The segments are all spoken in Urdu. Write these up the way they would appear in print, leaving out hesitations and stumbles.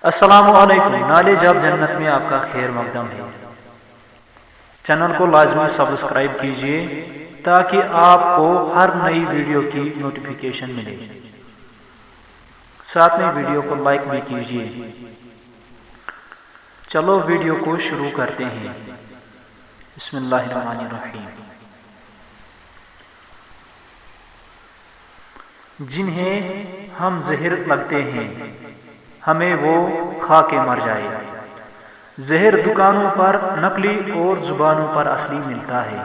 السلام علیکم، نالج آف جنت میں آپ کا خیر مقدم ہے۔ چینل کو لازمی سبسکرائب کیجیے تاکہ آپ کو ہر نئی ویڈیو کی نوٹیفیکیشن ملے، ساتھ میں ویڈیو کو لائک بھی کیجیے۔ چلو ویڈیو کو شروع کرتے ہیں۔ بسم اللہ الرحمن الرحیم۔ جنہیں ہم زہر لگتے ہیں ہمیں وہ کھا کے مر جائے۔ زہر دکانوں پر نقلی اور زبانوں پر اصلی ملتا ہے۔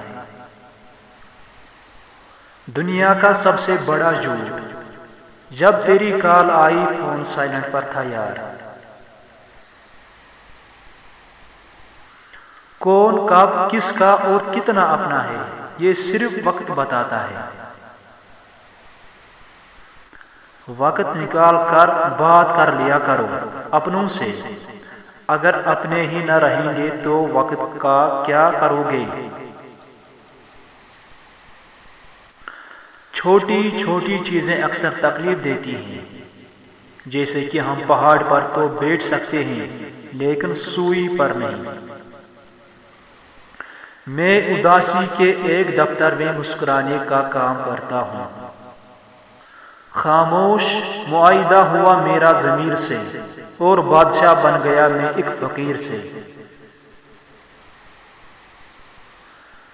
دنیا کا سب سے بڑا جھوٹ، جب تیری کال آئی فون سائلنٹ پر تھا یار۔ کون کب کس کا اور کتنا اپنا ہے یہ صرف وقت بتاتا ہے۔ وقت نکال کر بات کر لیا کرو اپنوں سے، اگر اپنے ہی نہ رہیں گے تو وقت کا کیا کرو گے۔ چھوٹی چھوٹی چیزیں اکثر تکلیف دیتی ہیں، جیسے کہ ہم پہاڑ پر تو بیٹھ سکتے ہیں لیکن سوئی پر نہیں۔ میں اداسی کے ایک دفتر میں مسکرانے کا کام کرتا ہوں۔ خاموش معاہدہ ہوا میرا ضمیر سے، اور بادشاہ بن گیا میں ایک فقیر سے۔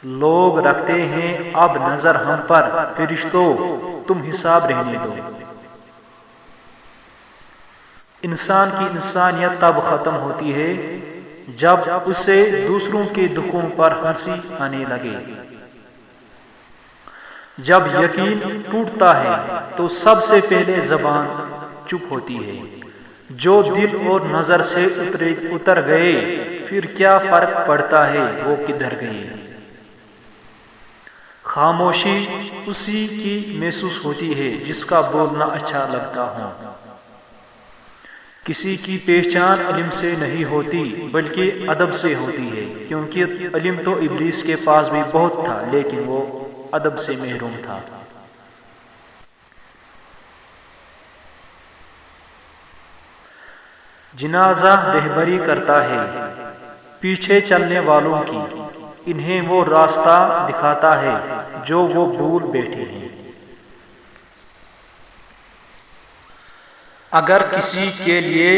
لوگ رکھتے ہیں اب نظر ہم پر، فرشتوں تم حساب رہنے دو۔ انسان کی انسانیت تب ختم ہوتی ہے جب اسے دوسروں کے دکھوں پر ہنسی آنے لگے۔ جب یقین ٹوٹتا ہے تو سب سے پہلے زبان چپ ہوتی ہے۔ جو دل اور نظر سے اتر گئے پھر کیا فرق پڑتا ہے وہ کدھر گئے۔ خاموشی اسی کی محسوس ہوتی ہے جس کا بولنا اچھا لگتا ہو۔ کسی کی پہچان علم سے نہیں ہوتی بلکہ ادب سے ہوتی ہے، کیونکہ علم تو ابلیس کے پاس بھی بہت تھا لیکن وہ ادب سے محروم تھا۔ جنازہ رہبری کرتا ہے پیچھے چلنے والوں کی، انہیں وہ راستہ دکھاتا ہے جو وہ بھول بیٹھے ہیں۔ اگر کسی کے لیے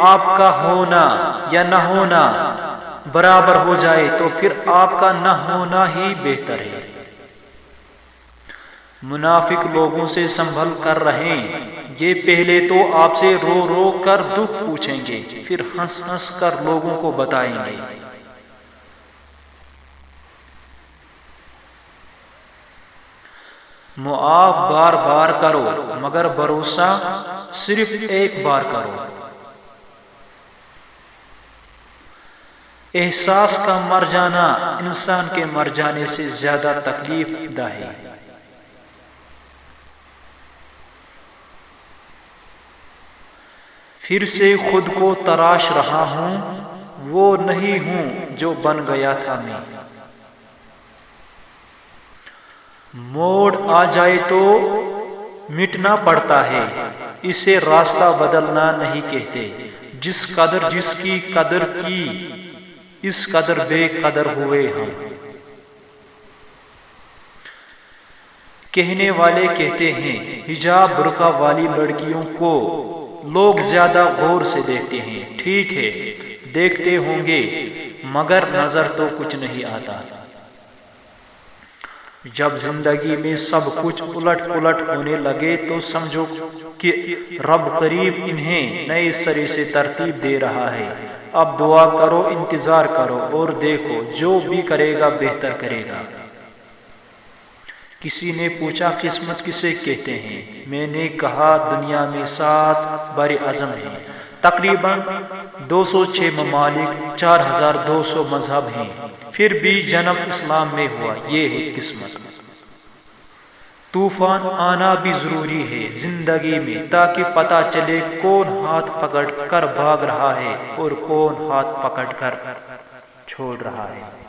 آپ کا ہونا یا نہ ہونا برابر ہو جائے تو پھر آپ کا نہ ہونا ہی بہتر ہے۔ منافق لوگوں سے سنبھل کر رہیں، یہ پہلے تو آپ سے رو رو کر دکھ پوچھیں گے، پھر ہنس ہنس کر لوگوں کو بتائیں گے۔ معاف بار بار کرو مگر بھروسہ صرف ایک بار کرو۔ احساس کا مر جانا انسان کے مر جانے سے زیادہ تکلیف دہ ہے۔ پھر سے خود کو تراش رہا ہوں، وہ نہیں ہوں جو بن گیا تھا میں۔ موڑ آ جائے تو مٹنا پڑتا ہے، اسے راستہ بدلنا نہیں کہتے۔ جس قدر جس کی قدر کی، اس قدر بے قدر ہوئے ہم۔ کہنے والے کہتے ہیں حجاب برقع والی لڑکیوں کو لوگ زیادہ غور سے دیکھتے ہیں۔ ٹھیک ہے دیکھتے ہوں گے مگر نظر تو کچھ نہیں آتا۔ جب زندگی میں سب کچھ الٹ پلٹ ہونے لگے تو سمجھو کہ رب قریب انہیں نئے سرے سے ترتیب دے رہا ہے۔ اب دعا کرو، انتظار کرو اور دیکھو جو بھی کرے گا بہتر کرے گا۔ کسی نے پوچھا قسمت کسے کہتے ہیں؟ میں نے کہا دنیا میں 7 بر اعظم ہیں، تقریباً 206 ممالک، 4200 مذہب ہیں، پھر بھی جنم اسلام میں ہوا، یہ ہے قسمت۔ طوفان آنا بھی ضروری ہے زندگی میں تاکہ پتہ چلے کون ہاتھ پکڑ کر بھاگ رہا ہے اور کون ہاتھ پکڑ کر چھوڑ رہا ہے۔